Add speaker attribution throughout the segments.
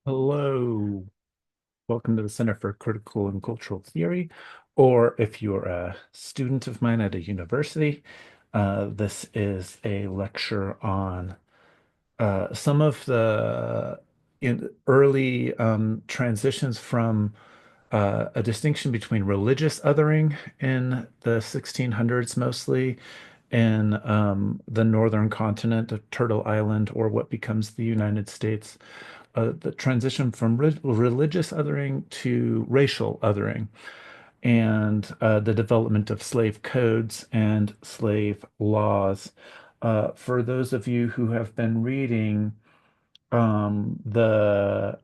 Speaker 1: Hello, welcome to the Center for Critical and Cultural Theory, or if you're a student of mine at a university, this is a lecture on some of the early transitions from a distinction between religious othering in the 1600s, mostly in the northern continent of Turtle Island, or what becomes the United States, the transition from religious othering to racial othering, and the development of slave codes and slave laws. For those of you who have been reading the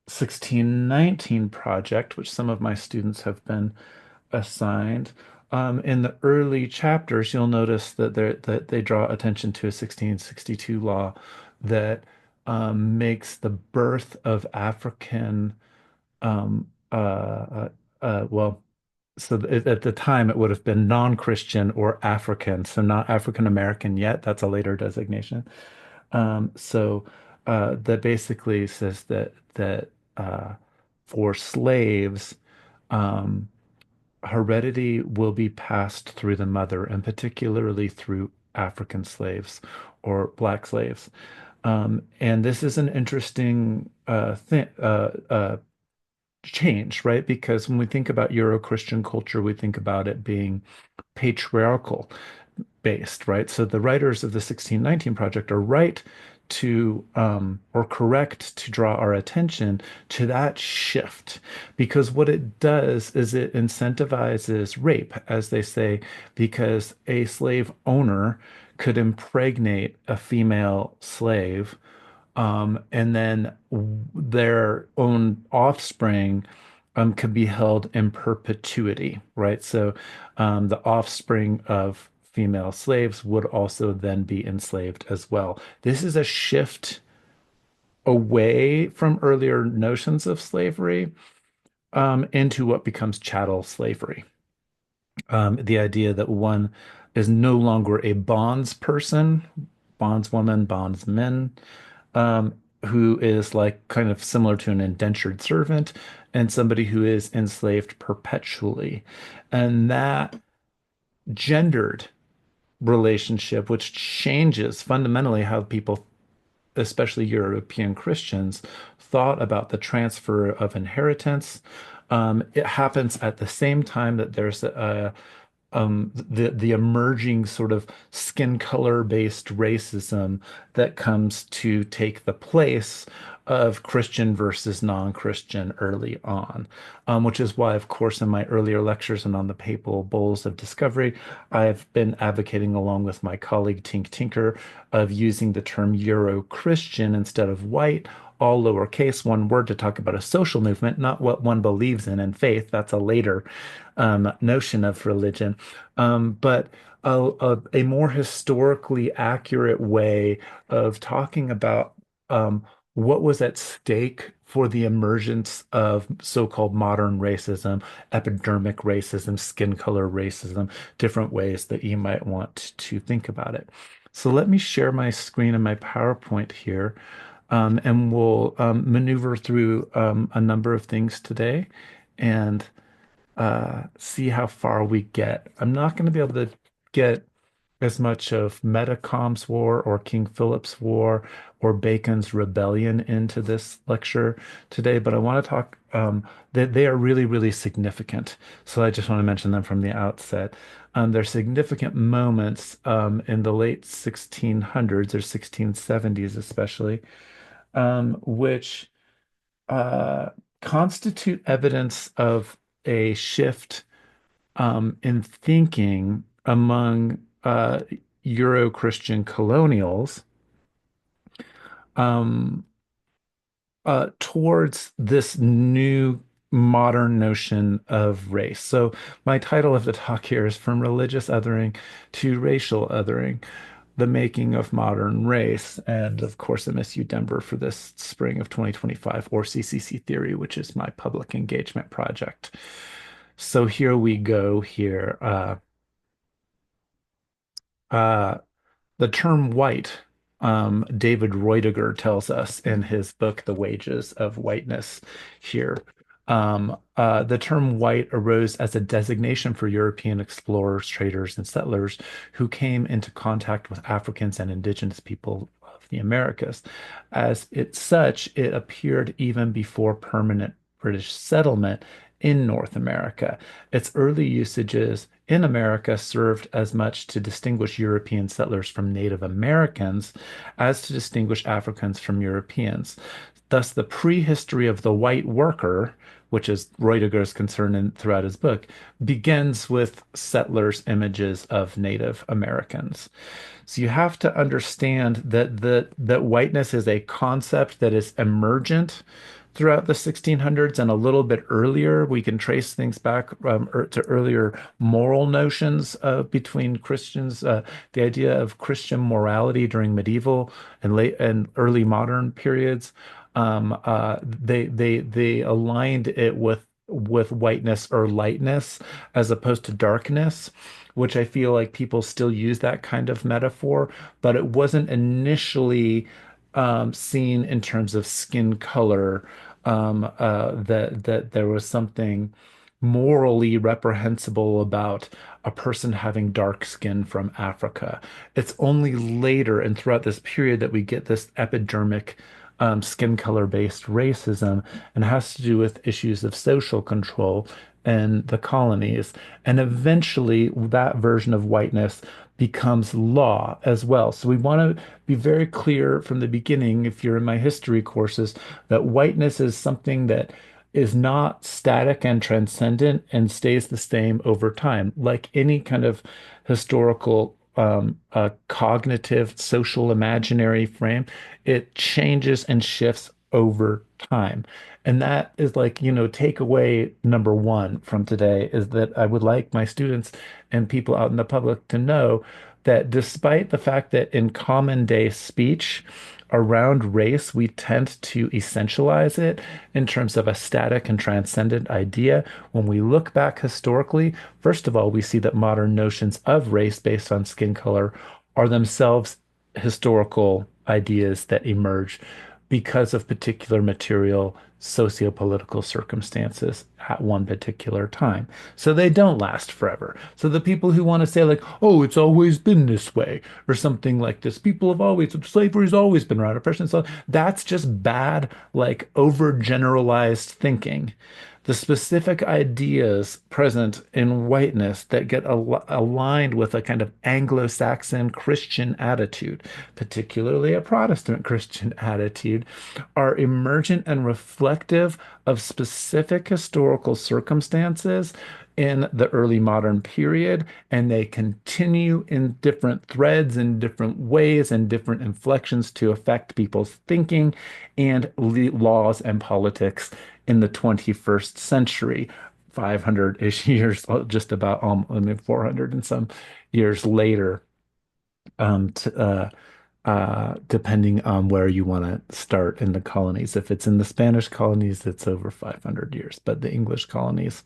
Speaker 1: 1619 project, which some of my students have been assigned, in the early chapters, you'll notice that they draw attention to a 1662 law that makes the birth of African, well, at the time it would have been non-Christian or African, so not African American yet. That's a later designation. That basically says that for slaves, um, heredity will be passed through the mother, and particularly through African slaves or black slaves. And this is an interesting change, right? Because when we think about Euro-Christian culture, we think about it being patriarchal based, right? So the writers of the 1619 project are right to or correct to draw our attention to that shift, because what it does is it incentivizes rape, as they say, because a slave owner could impregnate a female slave, and then their own offspring could be held in perpetuity, right? So the offspring of female slaves would also then be enslaved as well. This is a shift away from earlier notions of slavery into what becomes chattel slavery. The idea that one is no longer a bondsperson, bondswoman, bondsman, who is like kind of similar to an indentured servant, and somebody who is enslaved perpetually. And that gendered relationship, which changes fundamentally how people, especially European Christians, thought about the transfer of inheritance. It happens at the same time that there's the emerging sort of skin color based racism that comes to take the place of Christian versus non-Christian early on, which is why, of course, in my earlier lectures and on the papal bulls of discovery, I've been advocating, along with my colleague Tink Tinker, of using the term Euro-Christian instead of white, all lowercase, one word, to talk about a social movement, not what one believes in and faith. That's a later notion of religion, but a more historically accurate way of talking about what was at stake for the emergence of so-called modern racism, epidermic racism, skin color racism, different ways that you might want to think about it. So let me share my screen and my PowerPoint here, and we'll maneuver through a number of things today and see how far we get. I'm not going to be able to get as much of Metacom's War or King Philip's War or Bacon's Rebellion into this lecture today, but I want to talk, they are really, really significant. So I just want to mention them from the outset. They're significant moments in the late 1600s or 1670s, especially, which uh, constitute evidence of a shift in thinking among Euro-Christian colonials um, towards this new modern notion of race. So my title of the talk here is From Religious Othering to Racial Othering, the Making of Modern Race. And of course, MSU Denver for this spring of 2025, or CCC Theory, which is my public engagement project. So here we go here. Uh, the term white. David Roediger tells us in his book, The Wages of Whiteness here. The term white arose as a designation for European explorers, traders, and settlers who came into contact with Africans and indigenous people of the Americas. As it such, it appeared even before permanent British settlement in North America. Its early usages in America served as much to distinguish European settlers from Native Americans as to distinguish Africans from Europeans. Thus, the prehistory of the white worker, which is Reudiger's concern throughout his book, begins with settlers' images of Native Americans. So you have to understand that whiteness is a concept that is emergent throughout the 1600s and a little bit earlier. We can trace things back to earlier moral notions between Christians. The idea of Christian morality during medieval and late and early modern periods. They aligned it with whiteness or lightness as opposed to darkness, which I feel like people still use that kind of metaphor, but it wasn't initially seen in terms of skin color, that there was something morally reprehensible about a person having dark skin from Africa. It's only later and throughout this period that we get this epidermic skin color based racism, and it has to do with issues of social control in the colonies. And eventually, that version of whiteness becomes law as well. So we want to be very clear from the beginning, if you're in my history courses, that whiteness is something that is not static and transcendent and stays the same over time. Like any kind of historical cognitive social imaginary frame, it changes and shifts over time. And that is like, takeaway number one from today is that I would like my students and people out in the public to know that despite the fact that in common day speech around race, we tend to essentialize it in terms of a static and transcendent idea. When we look back historically, first of all, we see that modern notions of race based on skin color are themselves historical ideas that emerge because of particular material socio-political circumstances at one particular time. So they don't last forever. So the people who want to say like, oh, it's always been this way or something like this, people have always, slavery's always been around, oppression, so that's just bad, like overgeneralized thinking. The specific ideas present in whiteness that get aligned with a kind of Anglo-Saxon Christian attitude, particularly a Protestant Christian attitude, are emergent and reflective of specific historical circumstances in the early modern period, and they continue in different threads, in different ways, and different inflections to affect people's thinking and laws and politics in the 21st century. 500-ish years, just about, I mean, 400 and some years later, to, depending on where you want to start in the colonies. If it's in the Spanish colonies, it's over 500 years, but the English colonies,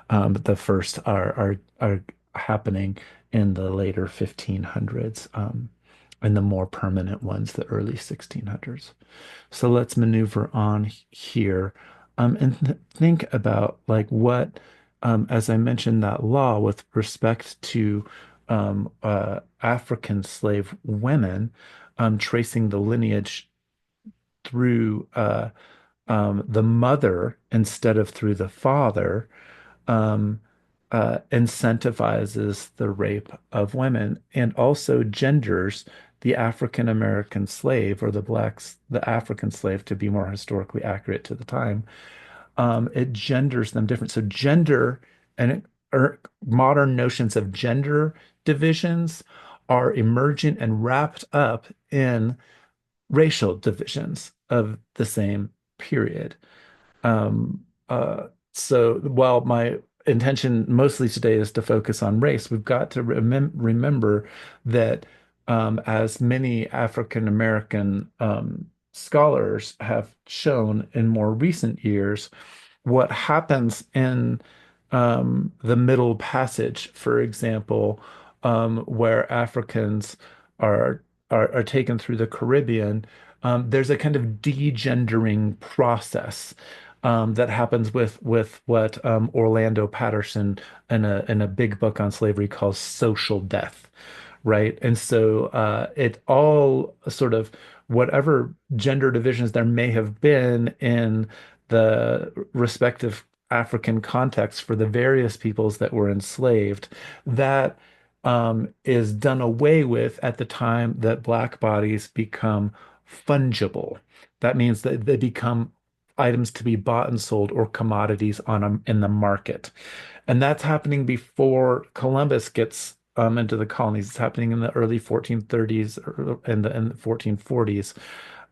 Speaker 1: the first are happening in the later 1500s, and the more permanent ones, the early 1600s. So let's maneuver on here, and think about like what, as I mentioned, that law with respect to African slave women, tracing the lineage through the mother instead of through the father, um, incentivizes the rape of women and also genders the African American slave or the African slave, to be more historically accurate to the time. It genders them different. So gender and modern notions of gender divisions are emergent and wrapped up in racial divisions of the same period. Um, so while my intention mostly today is to focus on race, we've got to remember that, as many African American scholars have shown in more recent years, what happens in the Middle Passage, for example, where Africans are are taken through the Caribbean, there's a kind of degendering process that happens with what Orlando Patterson in a big book on slavery calls social death, right? And so it all sort of whatever gender divisions there may have been in the respective African contexts for the various peoples that were enslaved, that is done away with at the time that black bodies become fungible. That means that they become items to be bought and sold or commodities in the market. And that's happening before Columbus gets into the colonies. It's happening in the early 1430s and the 1440s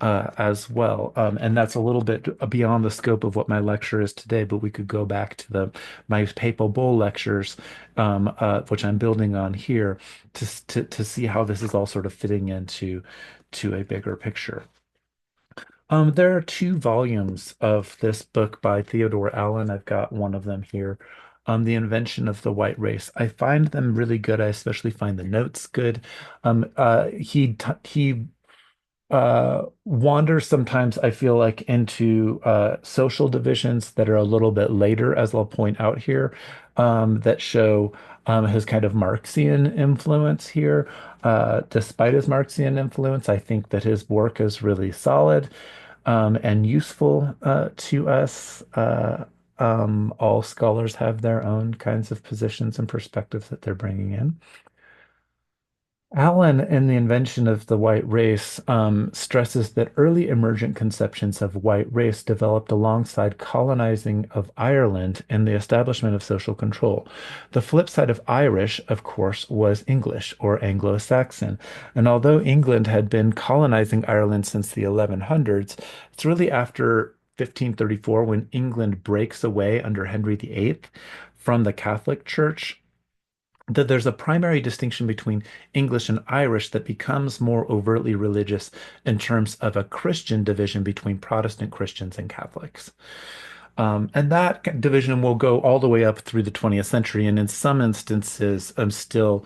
Speaker 1: as well. And that's a little bit beyond the scope of what my lecture is today, but we could go back to the my Papal Bull lectures, which I'm building on here, to see how this is all sort of fitting into to a bigger picture. There are two volumes of this book by Theodore Allen. I've got one of them here. The Invention of the White Race. I find them really good. I especially find the notes good. He wanders sometimes, I feel like, into social divisions that are a little bit later, as I'll point out here, that show his kind of Marxian influence here. Despite his Marxian influence, I think that his work is really solid and useful to us. All scholars have their own kinds of positions and perspectives that they're bringing in. Allen, in the invention of the white race, stresses that early emergent conceptions of white race developed alongside colonizing of Ireland and the establishment of social control. The flip side of Irish, of course, was English or Anglo-Saxon. And although England had been colonizing Ireland since the 1100s, it's really after 1534 when England breaks away under Henry VIII from the Catholic Church that there's a primary distinction between English and Irish that becomes more overtly religious in terms of a Christian division between Protestant Christians and Catholics. And that division will go all the way up through the 20th century, and in some instances, still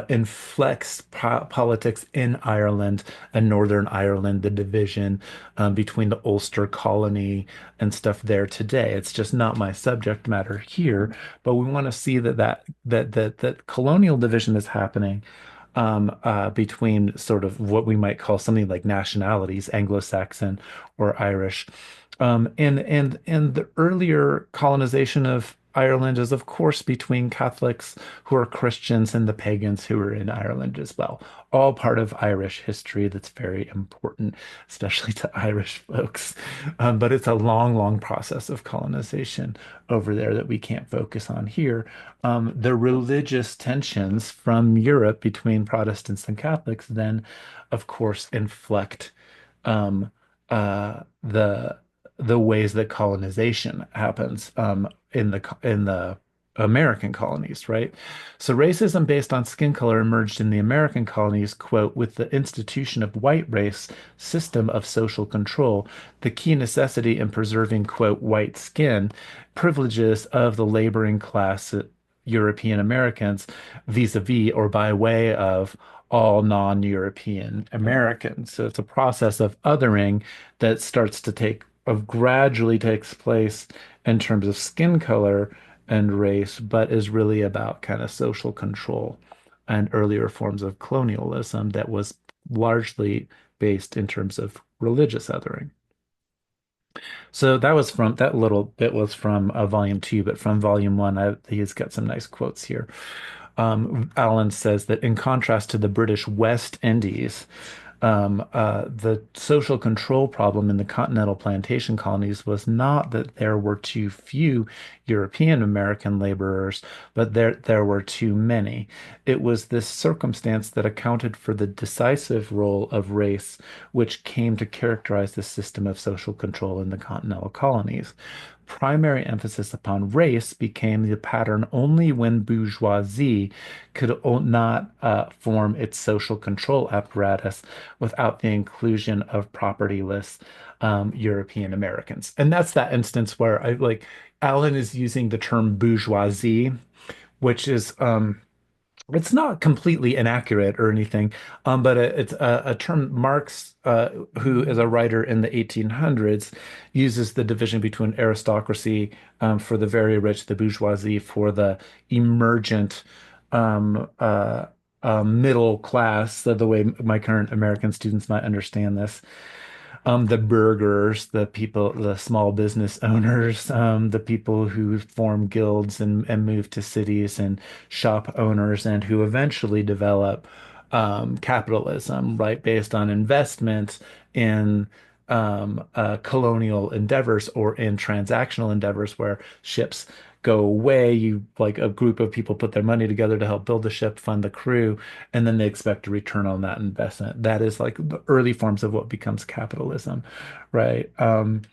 Speaker 1: inflects politics in Ireland and Northern Ireland, the division between the Ulster colony and stuff there today. It's just not my subject matter here, but we want to see that colonial division is happening between sort of what we might call something like nationalities, Anglo-Saxon or Irish. And the earlier colonization of Ireland is, of course, between Catholics who are Christians and the pagans who are in Ireland as well. All part of Irish history that's very important, especially to Irish folks. But it's a long, long process of colonization over there that we can't focus on here. The religious tensions from Europe between Protestants and Catholics then, of course, inflect um, the ways that colonization happens in the American colonies, right? So racism based on skin color emerged in the American colonies, quote, with the institution of white race system of social control, the key necessity in preserving, quote, white skin, privileges of the laboring class European Americans vis-a-vis or by way of all non-European Americans. So it's a process of othering that starts to gradually takes place in terms of skin color and race, but is really about kind of social control and earlier forms of colonialism that was largely based in terms of religious othering. So that little bit was from volume two, but from volume one, he's got some nice quotes here. Allen says that in contrast to the British West Indies, the social control problem in the continental plantation colonies was not that there were too few European American laborers, but there were too many. It was this circumstance that accounted for the decisive role of race, which came to characterize the system of social control in the continental colonies. Primary emphasis upon race became the pattern only when bourgeoisie could not form its social control apparatus without the inclusion of propertyless European Americans. And that's that instance where I like Alan is using the term bourgeoisie, which is It's not completely inaccurate or anything, but it's a term Marx, who is a writer in the 1800s, uses the division between aristocracy for the very rich, the bourgeoisie for the emergent um, uh, middle class, so the way my current American students might understand this. The burghers, the people, the small business owners, the people who form guilds and move to cities, and shop owners, and who eventually develop capitalism, right, based on investment in colonial endeavors or in transactional endeavors where ships go away. You like a group of people put their money together to help build the ship, fund the crew, and then they expect a return on that investment. That is like the early forms of what becomes capitalism, right? And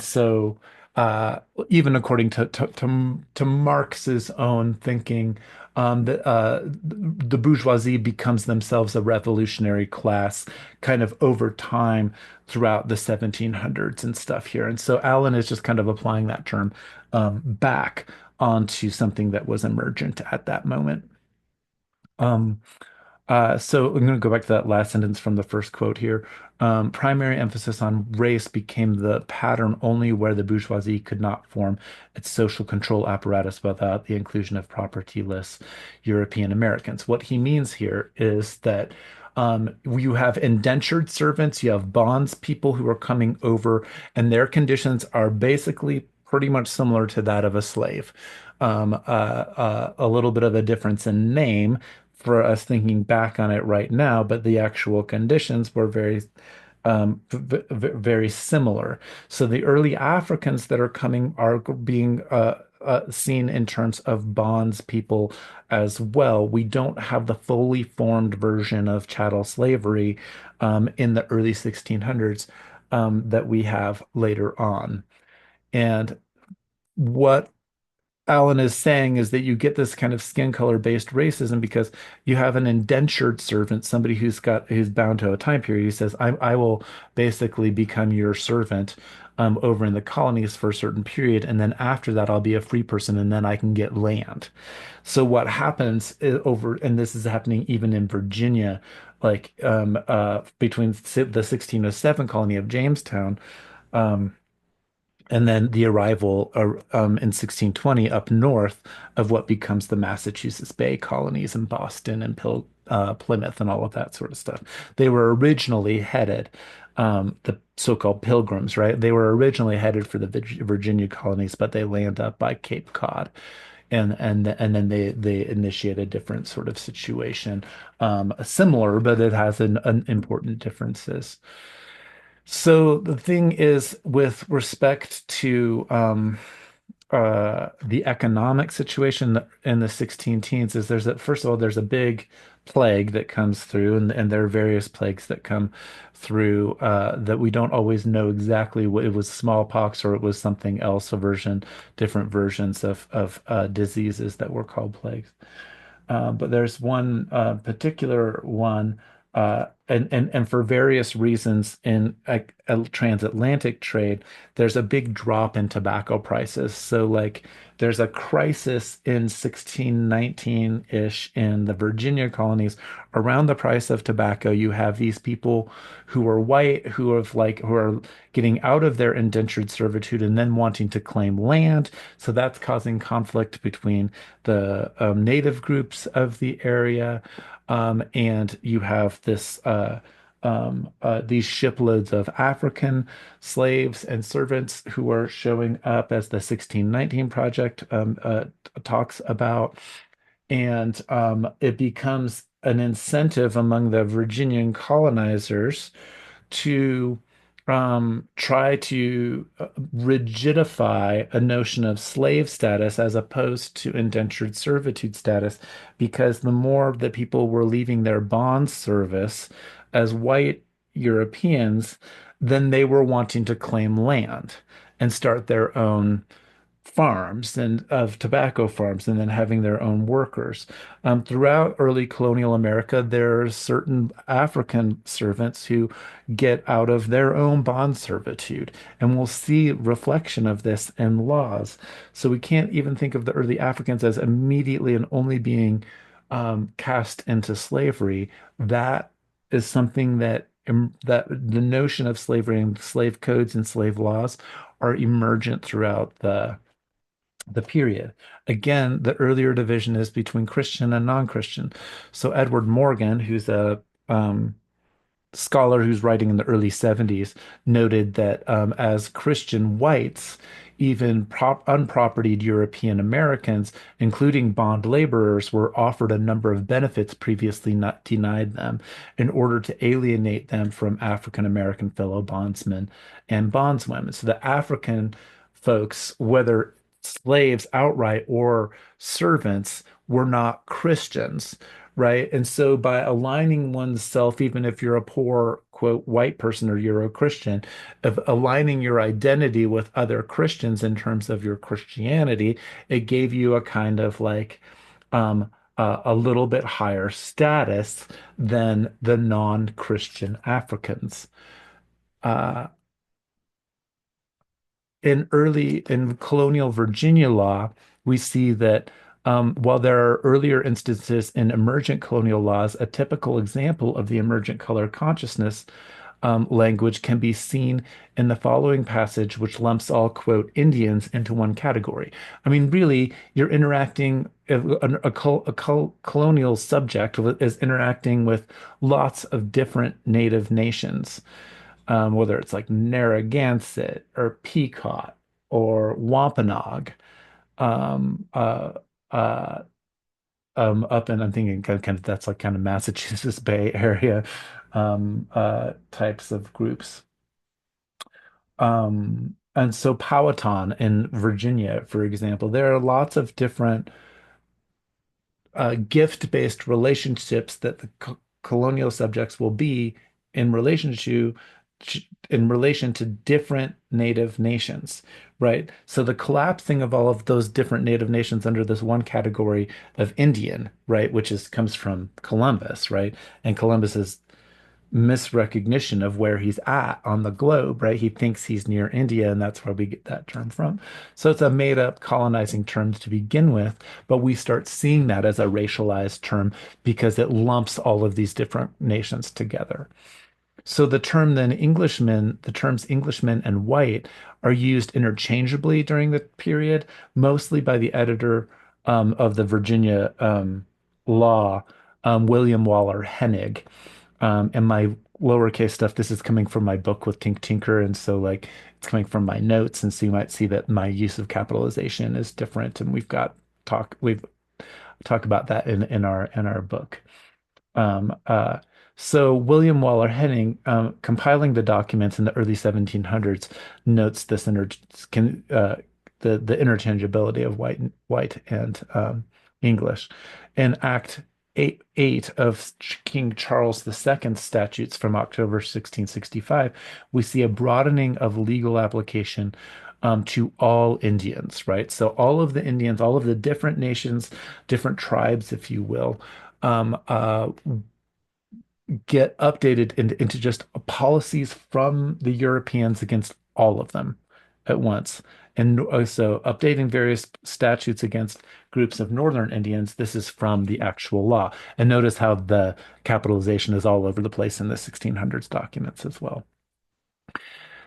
Speaker 1: so uh, even according to Marx's own thinking, the bourgeoisie becomes themselves a revolutionary class kind of over time throughout the 1700s and stuff here. And so Allen is just kind of applying that term back onto something that was emergent at that moment. Um, so I'm going to go back to that last sentence from the first quote here. Primary emphasis on race became the pattern only where the bourgeoisie could not form its social control apparatus without the inclusion of propertyless European Americans. What he means here is that you have indentured servants, you have bonds people who are coming over, and their conditions are basically pretty much similar to that of a slave. A little bit of a difference in name for us thinking back on it right now, but the actual conditions were very similar. So the early Africans that are coming are being seen in terms of bonds people as well. We don't have the fully formed version of chattel slavery in the early 1600s that we have later on. And what Alan is saying is that you get this kind of skin color based racism because you have an indentured servant, somebody who's bound to a time period. He says, I will basically become your servant over in the colonies for a certain period, and then after that I'll be a free person, and then I can get land. So what happens over, and this is happening even in Virginia, like between the 1607 colony of Jamestown. Um, and then the arrival in 1620 up north of what becomes the Massachusetts Bay colonies in Boston and Plymouth and all of that sort of stuff. They were originally headed, the so-called Pilgrims, right? They were originally headed for the Virginia colonies, but they land up by Cape Cod. And then they initiate a different sort of situation, similar, but it has an important differences. So the thing is, with respect to the economic situation in the 16 teens, is first of all, there's a big plague that comes through, and there are various plagues that come through that we don't always know exactly what it was, smallpox or it was something else, different versions of diseases that were called plagues. But there's one particular one, and for various reasons in a transatlantic trade, there's a big drop in tobacco prices. So like there's a crisis in 1619-ish in the Virginia colonies around the price of tobacco. You have these people who are white who are getting out of their indentured servitude and then wanting to claim land. So that's causing conflict between the native groups of the area, and you have these shiploads of African slaves and servants who are showing up, as the 1619 project talks about. And it becomes an incentive among the Virginian colonizers to try to rigidify a notion of slave status as opposed to indentured servitude status, because the more that people were leaving their bond service as white Europeans, then they were wanting to claim land and start their own farms and of tobacco farms, and then having their own workers. Throughout early colonial America, there are certain African servants who get out of their own bond servitude, and we'll see reflection of this in laws. So we can't even think of the early Africans as immediately and only being cast into slavery, that is something that the notion of slavery and slave codes and slave laws are emergent throughout the period. Again, the earlier division is between Christian and non-Christian. So Edward Morgan, who's a scholar who's writing in the early 70s noted that as Christian whites, even unpropertied European Americans, including bond laborers, were offered a number of benefits previously not denied them in order to alienate them from African American fellow bondsmen and bondswomen. So the African folks, whether slaves outright or servants, were not Christians, right? And so by aligning oneself, even if you're a poor, quote, white person or you're a Christian, of aligning your identity with other Christians in terms of your Christianity, it gave you a kind of like a little bit higher status than the non-Christian Africans. Uh, in colonial Virginia law, we see that while there are earlier instances in emergent colonial laws, a typical example of the emergent color consciousness language can be seen in the following passage, which lumps all, quote, Indians into one category. I mean, really, you're interacting, colonial subject is interacting with lots of different native nations, whether it's like Narragansett or Pequot or Wampanoag, um, uh, uh, up in, I'm thinking kind of that's like kind of Massachusetts Bay Area, types of groups. And so Powhatan in Virginia, for example, there are lots of different gift-based relationships that the colonial subjects will be in relation to in relation to different native nations, right? So the collapsing of all of those different native nations under this one category of Indian, right, which is comes from Columbus, right? And Columbus is misrecognition of where he's at on the globe, right? He thinks he's near India, and that's where we get that term from. So it's a made up colonizing term to begin with, but we start seeing that as a racialized term because it lumps all of these different nations together. So the terms Englishman and white are used interchangeably during the period, mostly by the editor of the Virginia law, William Waller Hennig. And my lowercase stuff, this is coming from my book with Tink Tinker, and so like it's coming from my notes, and so you might see that my use of capitalization is different, and we've talked about that in our book. Um, uh, so William Waller Henning, compiling the documents in the early 1700s, notes this can, the interchangeability of white and English. In Act 8 of King Charles II's statutes from October 1665, we see a broadening of legal application to all Indians, right? So all of the Indians, all of the different nations, different tribes, if you will, get updated into just policies from the Europeans against all of them at once. And also updating various statutes against groups of Northern Indians. This is from the actual law. And notice how the capitalization is all over the place in the 1600s documents as well.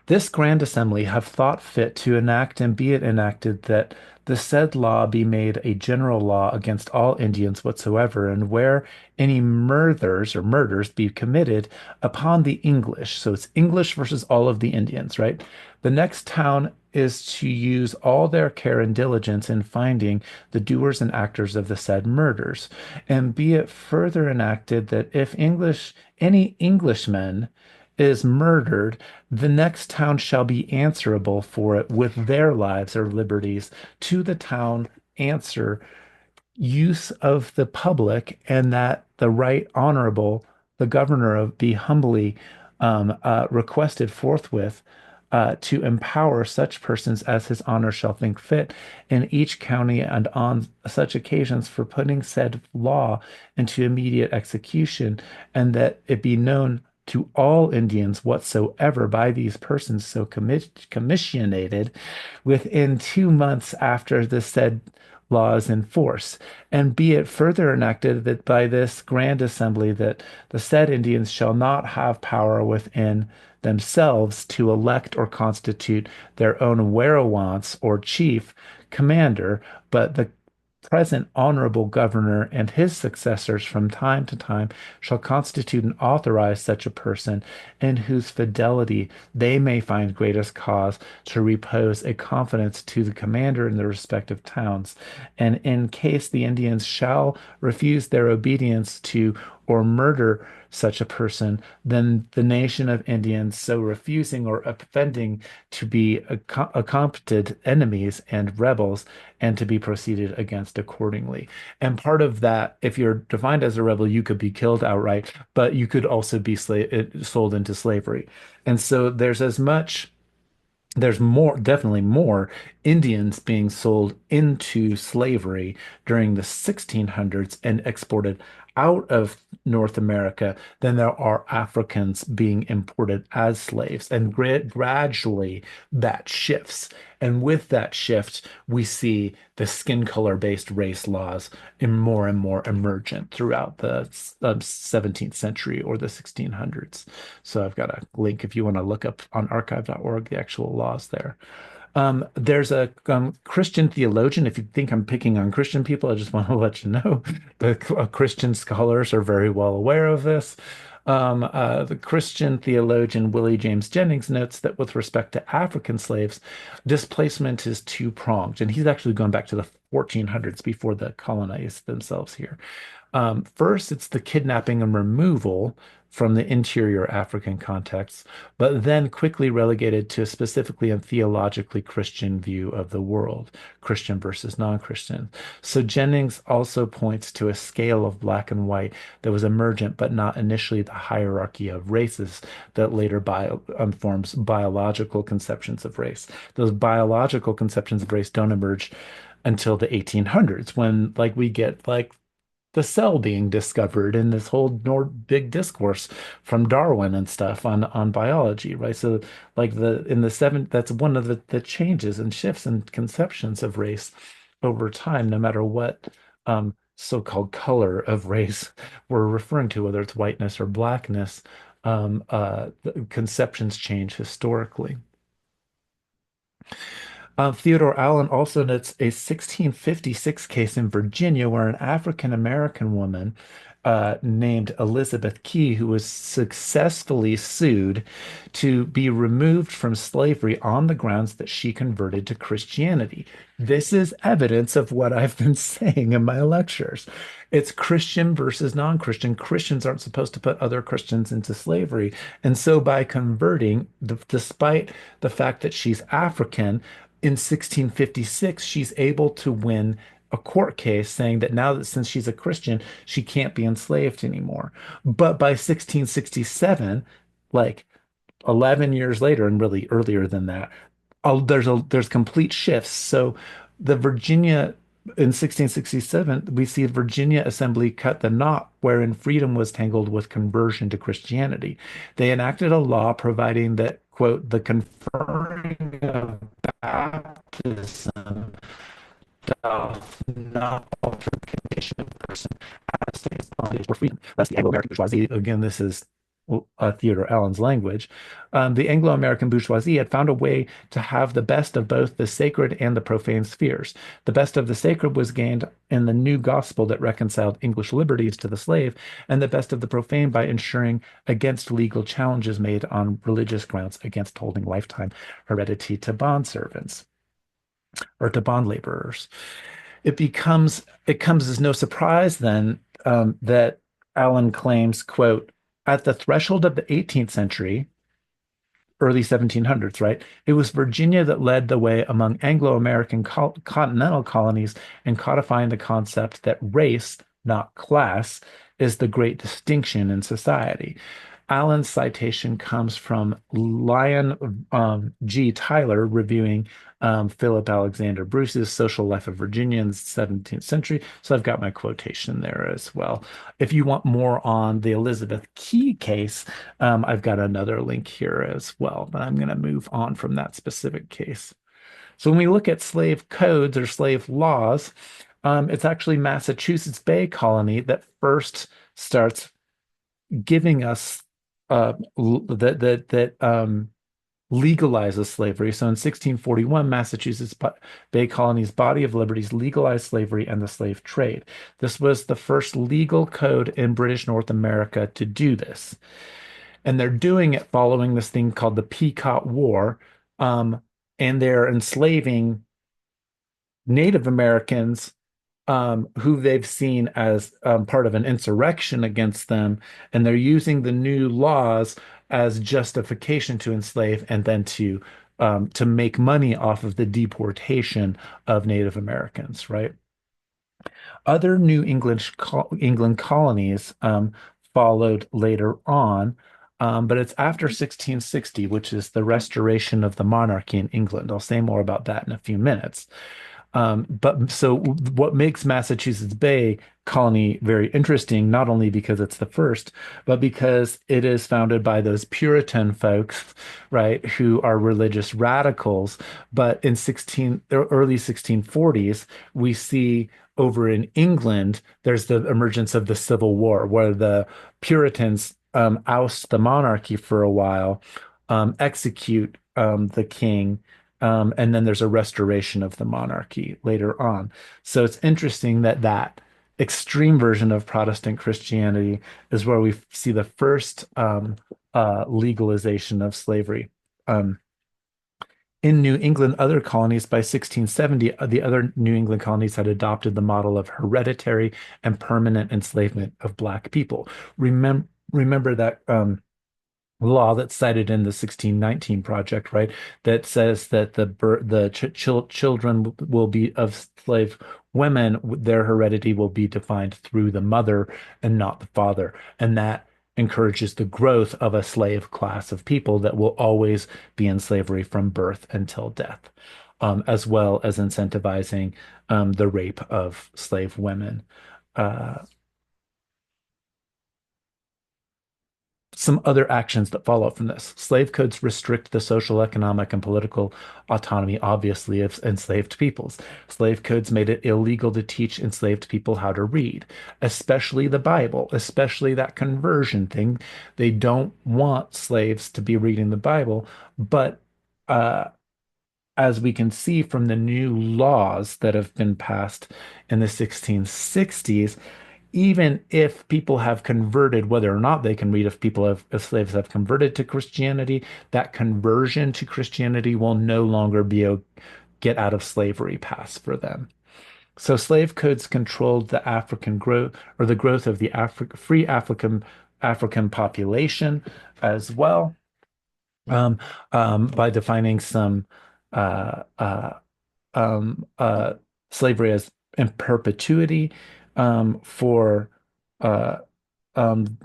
Speaker 1: This Grand Assembly have thought fit to enact and be it enacted that the said law be made a general law against all Indians whatsoever, and where any murders be committed upon the English. So it's English versus all of the Indians, right? The next town is to use all their care and diligence in finding the doers and actors of the said murders. And be it further enacted that if any Englishman is murdered, the next town shall be answerable for it with their lives or liberties to the town answer use of the public, and that the right honorable the governor of be humbly requested forthwith to empower such persons as his honor shall think fit in each county and on such occasions for putting said law into immediate execution, and that it be known to all Indians whatsoever by these persons so commissionated within 2 months after the said laws in force, and be it further enacted that by this grand assembly that the said Indians shall not have power within themselves to elect or constitute their own werowance or chief commander, but the present honorable governor and his successors from time to time shall constitute and authorize such a person in whose fidelity they may find greatest cause to repose a confidence to the commander in their respective towns. And in case the Indians shall refuse their obedience to or murder such a person, then the nation of Indians, so refusing or offending to be accompanied enemies and rebels, and to be proceeded against accordingly. And part of that, if you're defined as a rebel, you could be killed outright, but you could also be sold into slavery. And so there's more, definitely more Indians being sold into slavery during the 1600s and exported out of North America than there are Africans being imported as slaves. And gradually that shifts. And with that shift, we see the skin color based race laws and more emergent throughout the 17th century or the 1600s. So I've got a link if you want to look up on archive.org the actual laws there. There's a Christian theologian. If you think I'm picking on Christian people, I just want to let you know the Christian scholars are very well aware of this. The Christian theologian Willie James Jennings notes that with respect to African slaves, displacement is two-pronged, and he's actually going back to the 1400s before the colonized themselves here. First, it's the kidnapping and removal from the interior African context, but then quickly relegated to specifically a theologically Christian view of the world, Christian versus non-Christian. So Jennings also points to a scale of black and white that was emergent, but not initially the hierarchy of races that later forms biological conceptions of race. Those biological conceptions of race don't emerge until the 1800s when like we get like the cell being discovered in this whole big discourse from Darwin and stuff on biology, right? So like the in the seven that's one of the changes and shifts and conceptions of race over time, no matter what so-called color of race we're referring to, whether it's whiteness or blackness, the conceptions change historically. Theodore Allen also notes a 1656 case in Virginia where an African American woman named Elizabeth Key, who was successfully sued to be removed from slavery on the grounds that she converted to Christianity. This is evidence of what I've been saying in my lectures. It's Christian versus non-Christian. Christians aren't supposed to put other Christians into slavery. And so by converting, despite the fact that she's African, in 1656, she's able to win a court case saying that now that since she's a Christian, she can't be enslaved anymore. But by 1667, like 11 years later, and really earlier than that, there's complete shifts. So the Virginia in 1667, we see Virginia Assembly cut the knot wherein freedom was tangled with conversion to Christianity. They enacted a law providing that, quote, the conferring of baptism doth not alter the condition of the person as to his bondage or freedom. That's the Anglo-American bourgeoisie. Again, this is Theodore Allen's language. The Anglo-American bourgeoisie had found a way to have the best of both the sacred and the profane spheres. The best of the sacred was gained in the new gospel that reconciled English liberties to the slave, and the best of the profane by ensuring against legal challenges made on religious grounds against holding lifetime heredity to bond servants or to bond laborers. It comes as no surprise then that Allen claims, quote, at the threshold of the 18th century, early 1700s, right? It was Virginia that led the way among Anglo-American continental colonies in codifying the concept that race, not class, is the great distinction in society. Allen's citation comes from Lyon G. Tyler reviewing Philip Alexander Bruce's Social Life of Virginia in the 17th century. So I've got my quotation there as well. If you want more on the Elizabeth Key case, I've got another link here as well, but I'm going to move on from that specific case. So when we look at slave codes or slave laws, it's actually Massachusetts Bay Colony that first starts giving us that legalizes slavery. So in 1641, Massachusetts Bay Colony's Body of Liberties legalized slavery and the slave trade. This was the first legal code in British North America to do this. And they're doing it following this thing called the Pequot War. Um, and they're enslaving Native Americans who they've seen as part of an insurrection against them, and they're using the new laws as justification to enslave and then to make money off of the deportation of Native Americans, right? Other England colonies followed later on, but it's after 1660, which is the restoration of the monarchy in England. I'll say more about that in a few minutes. But so what makes Massachusetts Bay Colony very interesting, not only because it's the first, but because it is founded by those Puritan folks, right, who are religious radicals. But in early 1640s, we see over in England, there's the emergence of the Civil War, where the Puritans oust the monarchy for a while, execute the king, and then there's a restoration of the monarchy later on. So it's interesting that that extreme version of Protestant Christianity is where we see the first legalization of slavery. Um, in New England, other colonies by 1670, the other New England colonies had adopted the model of hereditary and permanent enslavement of Black people. Remember that law that's cited in the 1619 project, right? That says that the children will be of slave women, their heredity will be defined through the mother and not the father. And that encourages the growth of a slave class of people that will always be in slavery from birth until death, as well as incentivizing the rape of slave women. Uh, some other actions that follow from this. Slave codes restrict the social, economic, and political autonomy, obviously, of enslaved peoples. Slave codes made it illegal to teach enslaved people how to read, especially the Bible, especially that conversion thing. They don't want slaves to be reading the Bible, but uh, as we can see from the new laws that have been passed in the 1660s, even if people have converted, whether or not they can read, if slaves have converted to Christianity, that conversion to Christianity will no longer be a get out of slavery pass for them. So slave codes controlled the African growth or the growth of the free African population as well, um, by defining some uh, uh, um, uh, slavery as in perpetuity for uh, um,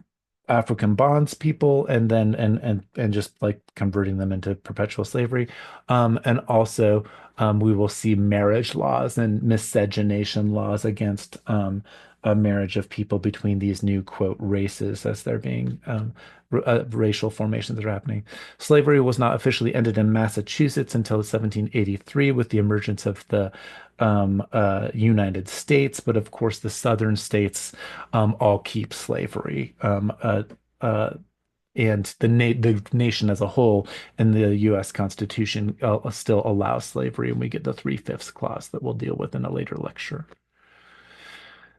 Speaker 1: African bonds people, and then and just like converting them into perpetual slavery. And also, we will see marriage laws and miscegenation laws against a marriage of people between these new quote races as they're being racial formations that are happening. Slavery was not officially ended in Massachusetts until 1783 with the emergence of the United States, but of course the southern states all keep slavery. Uh, and the nation as a whole in the U.S. Constitution still allows slavery, and we get the three-fifths clause that we'll deal with in a later lecture.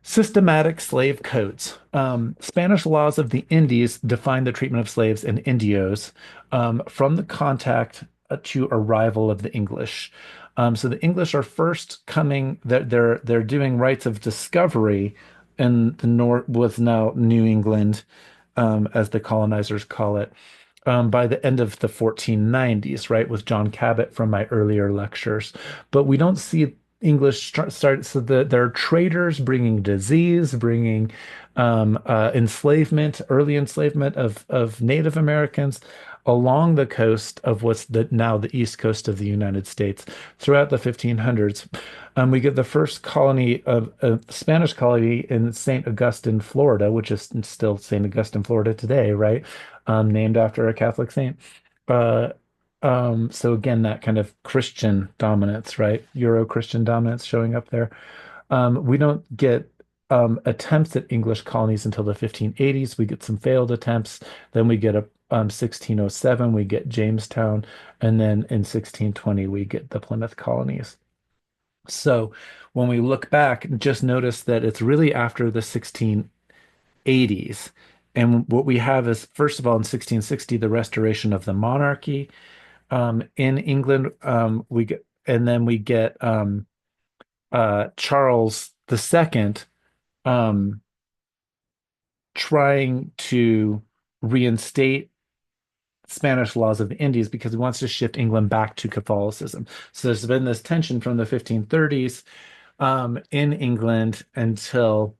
Speaker 1: Systematic slave codes. Spanish laws of the Indies define the treatment of slaves and Indios from the contact to arrival of the English. So the English are first coming. They're doing rights of discovery in the north, with now New England, as the colonizers call it, by the end of the 1490s, right, with John Cabot from my earlier lectures. But we don't see English start, so there are traders bringing disease, bringing enslavement, early enslavement of Native Americans along the coast of what's now the east coast of the United States throughout the 1500s. We get the first colony of a Spanish colony in St. Augustine, Florida, which is still St. Augustine, Florida today, right? Named after a Catholic saint. Uh, So again, that kind of Christian dominance, right? Euro-Christian dominance showing up there. We don't get attempts at English colonies until the 1580s. We get some failed attempts. Then we get a 1607, we get Jamestown, and then in 1620 we get the Plymouth colonies. So when we look back, just notice that it's really after the 1680s. And what we have is, first of all, in 1660, the restoration of the monarchy in England. We get, and then we get Charles II um, trying to reinstate Spanish laws of the Indies because he wants to shift England back to Catholicism. So there's been this tension from the 1530s in England until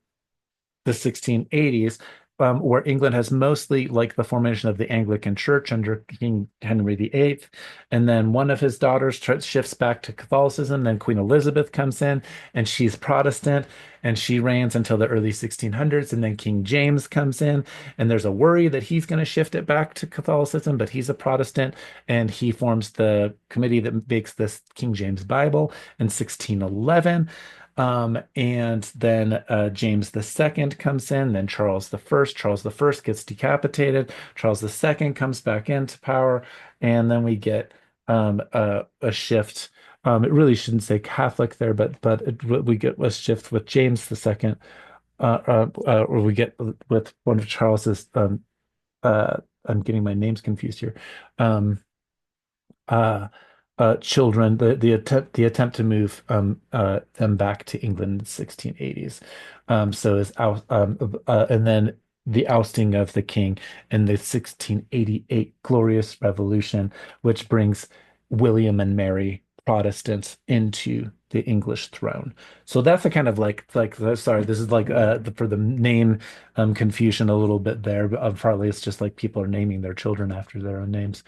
Speaker 1: the 1680s, where England has mostly like the formation of the Anglican Church under King Henry VIII. And then one of his daughters shifts back to Catholicism. Then Queen Elizabeth comes in and she's Protestant and she reigns until the early 1600s. And then King James comes in and there's a worry that he's going to shift it back to Catholicism, but he's a Protestant and he forms the committee that makes this King James Bible in 1611. And then James II comes in, then Charles I. Charles I gets decapitated. Charles II comes back into power, and then we get a shift. It really shouldn't say Catholic there, we get a shift with James II, or we get with one of Charles's. Uh, I'm getting my names confused here. Um, uh, children, the attempt to move them back to England in the 1680s. So is out and then the ousting of the king in the 1688 Glorious Revolution, which brings William and Mary Protestants into the English throne. So that's a kind of sorry, this is like for the name confusion a little bit there, but partly it's just like people are naming their children after their own names.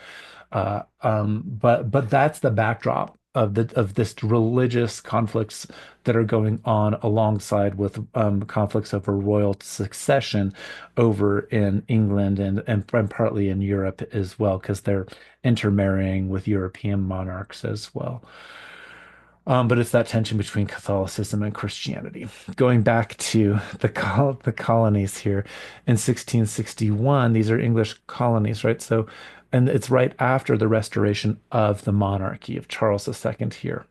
Speaker 1: But that's the backdrop of this religious conflicts that are going on alongside with conflicts over royal succession over in England and partly in Europe as well, because they're intermarrying with European monarchs as well. But it's that tension between Catholicism and Christianity. Going back to the colonies here in 1661, these are English colonies, right? So, and it's right after the restoration of the monarchy of Charles II here.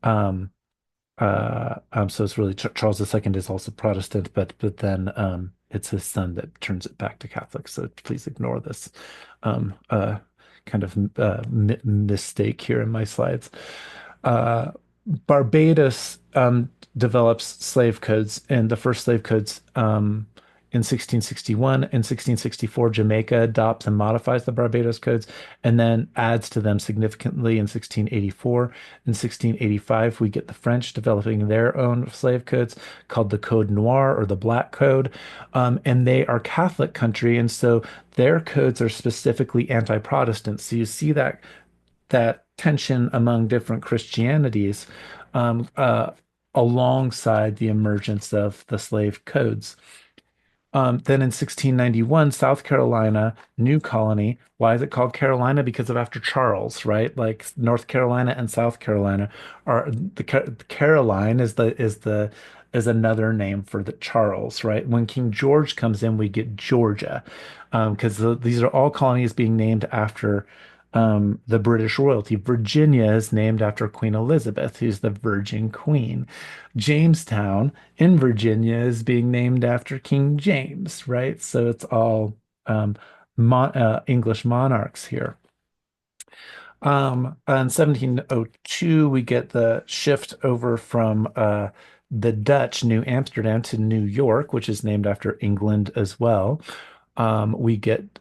Speaker 1: Um, so it's really Charles II is also Protestant, but then it's his son that turns it back to Catholic. So please ignore this um, uh, kind of mi mistake here in my slides. Uh, Barbados develops slave codes, and the first slave codes in 1661. In 1664, Jamaica adopts and modifies the Barbados codes and then adds to them significantly in 1684. In 1685, we get the French developing their own slave codes called the Code Noir or the Black Code. And they are Catholic country, and so their codes are specifically anti-Protestant. So you see that tension among different Christianities um, uh, alongside the emergence of the slave codes. Then in 1691, South Carolina, new colony. Why is it called Carolina? Because of after Charles, right? Like North Carolina and South Carolina are Caroline is another name for the Charles, right? When King George comes in, we get Georgia, because these are all colonies being named after the British royalty. Virginia is named after Queen Elizabeth, who's the Virgin Queen. Jamestown in Virginia is being named after King James, right? So it's all English monarchs here. In 1702, we get the shift over from the Dutch New Amsterdam to New York, which is named after England as well. We get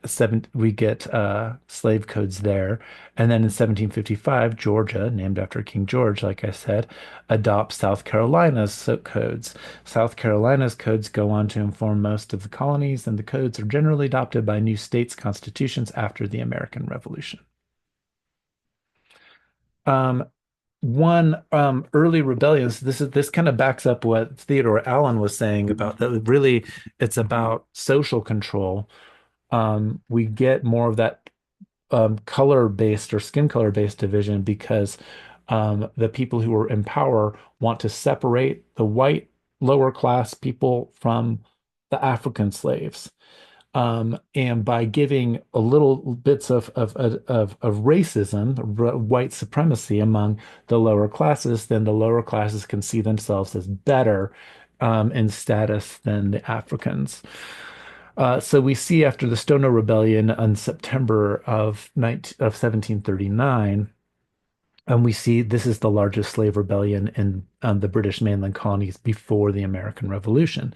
Speaker 1: slave codes there. And then in 1755, Georgia, named after King George, like I said, adopts South Carolina's codes. South Carolina's codes go on to inform most of the colonies, and the codes are generally adopted by new states' constitutions after the American Revolution. Um, one early rebellions. This kind of backs up what Theodore Allen was saying about that. Really, it's about social control. We get more of that color-based or skin color-based division because the people who are in power want to separate the white lower class people from the African slaves. And by giving a little bits of racism, white supremacy among the lower classes, then the lower classes can see themselves as better in status than the Africans. So we see after the Stono Rebellion in September of 1739, and we see this is the largest slave rebellion in the British mainland colonies before the American Revolution.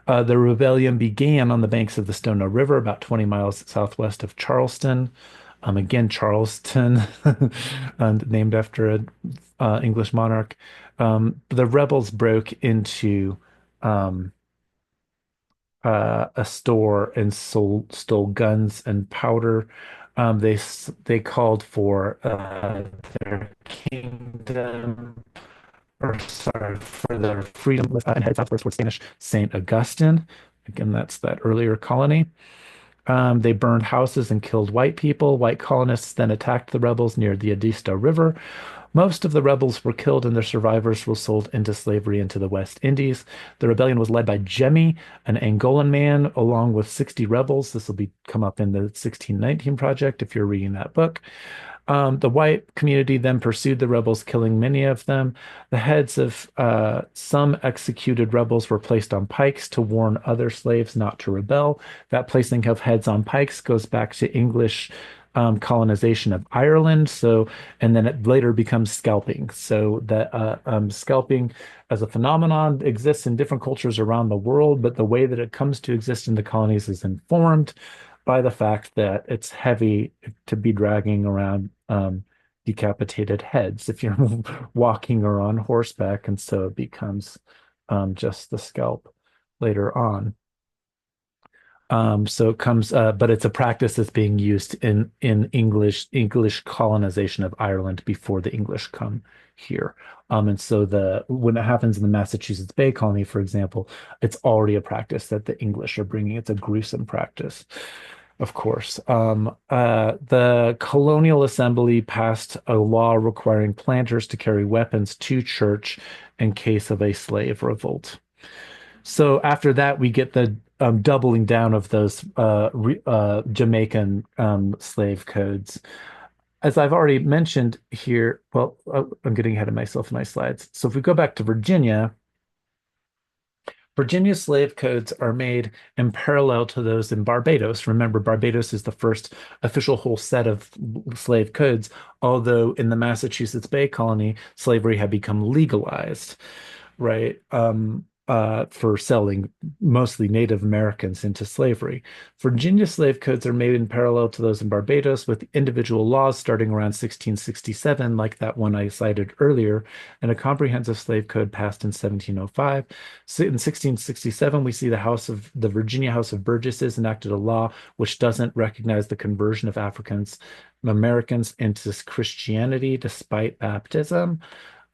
Speaker 1: The rebellion began on the banks of the Stono River, about 20 miles southwest of Charleston. Again, Charleston, named after an English monarch. The rebels broke into um, a store and stole guns and powder. They called for their kingdom, or sorry, for their freedom, and headed southward towards Spanish Saint Augustine. Again, that's that earlier colony. They burned houses and killed white people. White colonists then attacked the rebels near the Edisto River. Most of the rebels were killed and their survivors were sold into slavery into the West Indies. The rebellion was led by Jemmy, an Angolan man, along with 60 rebels. This will be come up in the 1619 project if you're reading that book. The white community then pursued the rebels, killing many of them. The heads of some executed rebels were placed on pikes to warn other slaves not to rebel. That placing of heads on pikes goes back to English colonization of Ireland. So, and then it later becomes scalping. So that scalping as a phenomenon exists in different cultures around the world, but the way that it comes to exist in the colonies is informed by the fact that it's heavy to be dragging around decapitated heads if you're walking or on horseback, and so it becomes just the scalp later on. So it comes, but it's a practice that's being used in English colonization of Ireland before the English come here. And so the when it happens in the Massachusetts Bay Colony, for example, it's already a practice that the English are bringing. It's a gruesome practice, of course. The Colonial Assembly passed a law requiring planters to carry weapons to church in case of a slave revolt. So after that, we get the doubling down of those Jamaican slave codes. As I've already mentioned here, well, I'm getting ahead of myself in my slides. So if we go back to Virginia, Virginia slave codes are made in parallel to those in Barbados. Remember, Barbados is the first official whole set of slave codes, although in the Massachusetts Bay Colony, slavery had become legalized, right? For selling mostly Native Americans into slavery. Virginia slave codes are made in parallel to those in Barbados, with individual laws starting around 1667, like that one I cited earlier, and a comprehensive slave code passed in 1705. So in 1667, we see the Virginia House of Burgesses enacted a law which doesn't recognize the conversion of Africans Americans into Christianity despite baptism.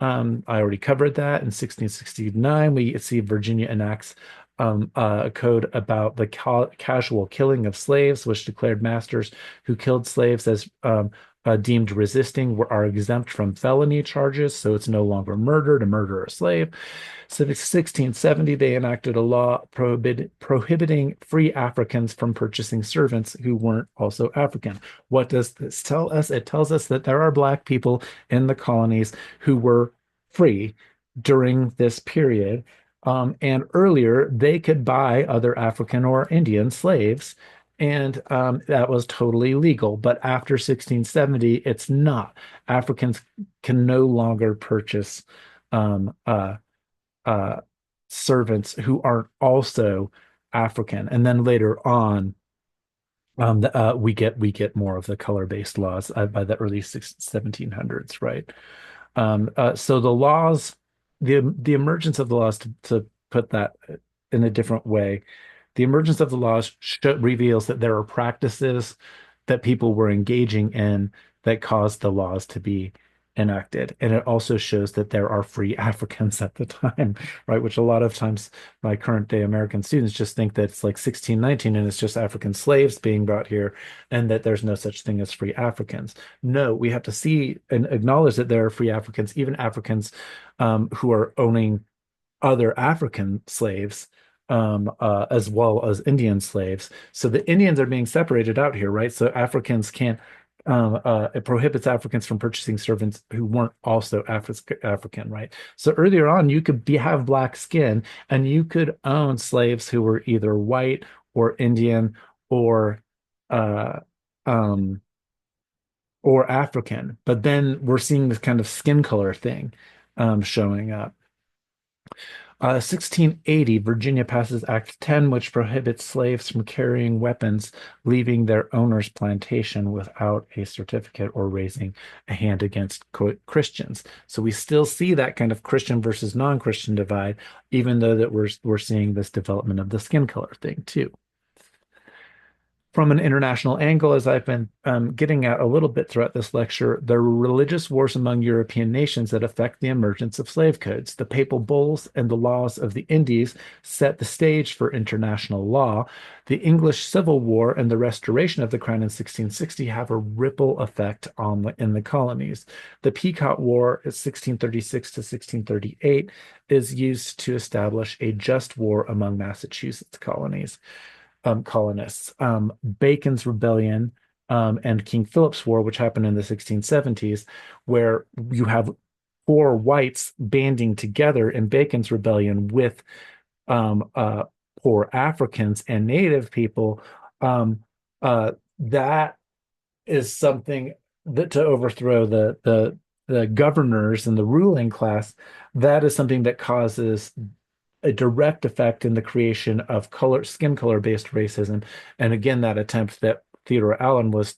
Speaker 1: I already covered that. In 1669, we see Virginia enacts a code about the casual killing of slaves, which declared masters who killed slaves as deemed resisting are exempt from felony charges. So it's no longer murder to murder a slave. So in 1670, they enacted a law prohibiting free Africans from purchasing servants who weren't also African. What does this tell us? It tells us that there are Black people in the colonies who were free during this period. And earlier, they could buy other African or Indian slaves, and that was totally legal. But after 1670, it's not. Africans can no longer purchase um, uh, uh, servants who aren't also African. And then later on, we get more of the color-based laws by the early 1700s, right? So the laws, the emergence of the laws, to put that in a different way, the emergence of the laws reveals that there are practices that people were engaging in that caused the laws to be enacted. And it also shows that there are free Africans at the time, right? Which a lot of times my current day American students just think that it's like 1619 and it's just African slaves being brought here and that there's no such thing as free Africans. No, we have to see and acknowledge that there are free Africans, even Africans who are owning other African slaves, as well as Indian slaves. So the Indians are being separated out here, right? So Africans can't. It prohibits Africans from purchasing servants who weren't also African, right? So earlier on, you could have black skin, and you could own slaves who were either white or Indian or uh, um, or African. But then we're seeing this kind of skin color thing showing up. 1680, Virginia passes Act 10, which prohibits slaves from carrying weapons, leaving their owner's plantation without a certificate or raising a hand against Christians. So we still see that kind of Christian versus non-Christian divide, even though that we're seeing this development of the skin color thing too. From an international angle, as I've been getting at a little bit throughout this lecture, there were religious wars among European nations that affect the emergence of slave codes. The papal bulls and the laws of the Indies set the stage for international law. The English Civil War and the restoration of the crown in 1660 have a ripple effect in the colonies. The Pequot War, 1636 to 1638, is used to establish a just war among Massachusetts colonists. Bacon's Rebellion and King Philip's War, which happened in the 1670s, where you have four whites banding together in Bacon's Rebellion with poor Africans and Native people. That is something that to overthrow the governors and the ruling class. That is something that causes a direct effect in the creation of skin color based racism. And again, that attempt that Theodore Allen was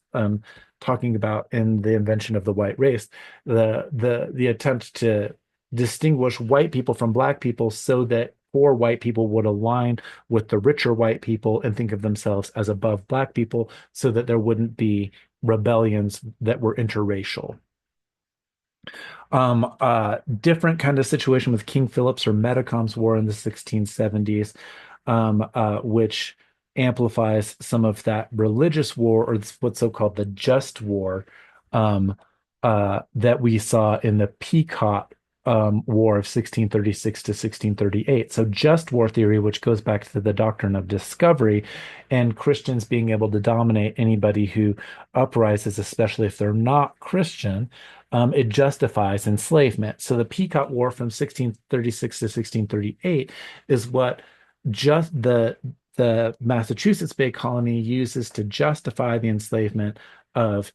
Speaker 1: talking about in the invention of the white race, the attempt to distinguish white people from black people so that poor white people would align with the richer white people and think of themselves as above black people so that there wouldn't be rebellions that were interracial. Different kind of situation with King Philip's or Metacom's War in the 1670s, which amplifies some of that religious war or what's so-called the Just War um, that we saw in the Pequot War of 1636 to 1638. So just war theory, which goes back to the doctrine of discovery and Christians being able to dominate anybody who uprises, especially if they're not Christian, it justifies enslavement. So the Pequot War from 1636 to 1638 is what just the Massachusetts Bay Colony uses to justify the enslavement of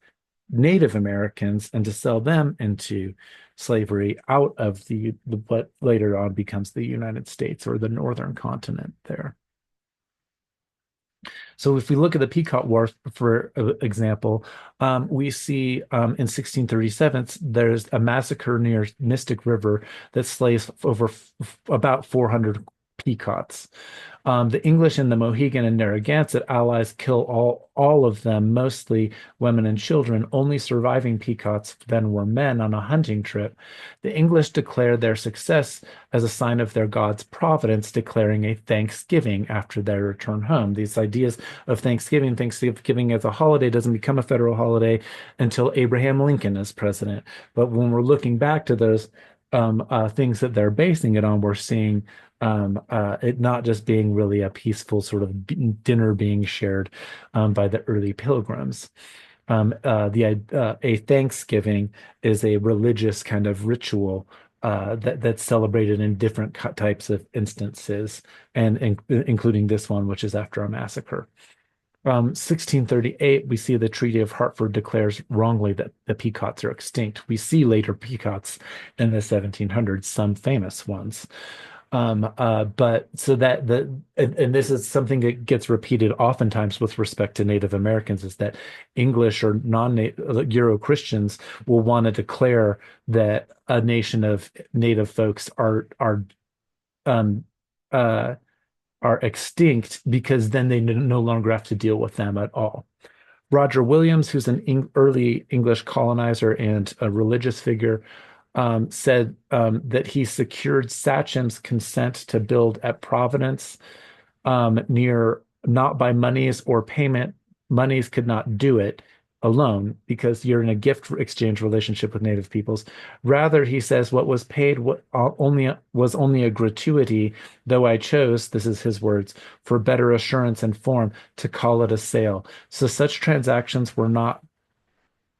Speaker 1: Native Americans and to sell them into slavery out of the what later on becomes the United States or the northern continent there. So if we look at the Pequot War, for example, we see in 1637 there's a massacre near Mystic River that slays over about 400 Pequots. The English and the Mohegan and Narragansett allies kill all of them, mostly women and children. Only surviving Pequots then were men on a hunting trip. The English declare their success as a sign of their god's providence, declaring a Thanksgiving after their return home. These ideas of Thanksgiving as a holiday doesn't become a federal holiday until Abraham Lincoln is president. But when we're looking back to those things that they're basing it on, we're seeing it not just being really a peaceful sort of dinner being shared by the early pilgrims. A Thanksgiving is a religious kind of ritual that's celebrated in different types of instances, and including this one, which is after a massacre. 1638, we see the Treaty of Hartford declares wrongly that the Pequots are extinct. We see later Pequots in the 1700s, some famous ones. But so that and this is something that gets repeated oftentimes with respect to Native Americans is that English or non-Euro Christians will want to declare that a nation of Native folks um are extinct because then they no longer have to deal with them at all. Roger Williams, who's an early English colonizer and a religious figure, said that he secured Sachem's consent to build at Providence near not by monies or payment. Monies could not do it alone because you're in a gift exchange relationship with native peoples. Rather, he says what was paid only a gratuity, though I chose, this is his words, for better assurance and form to call it a sale. So such transactions were not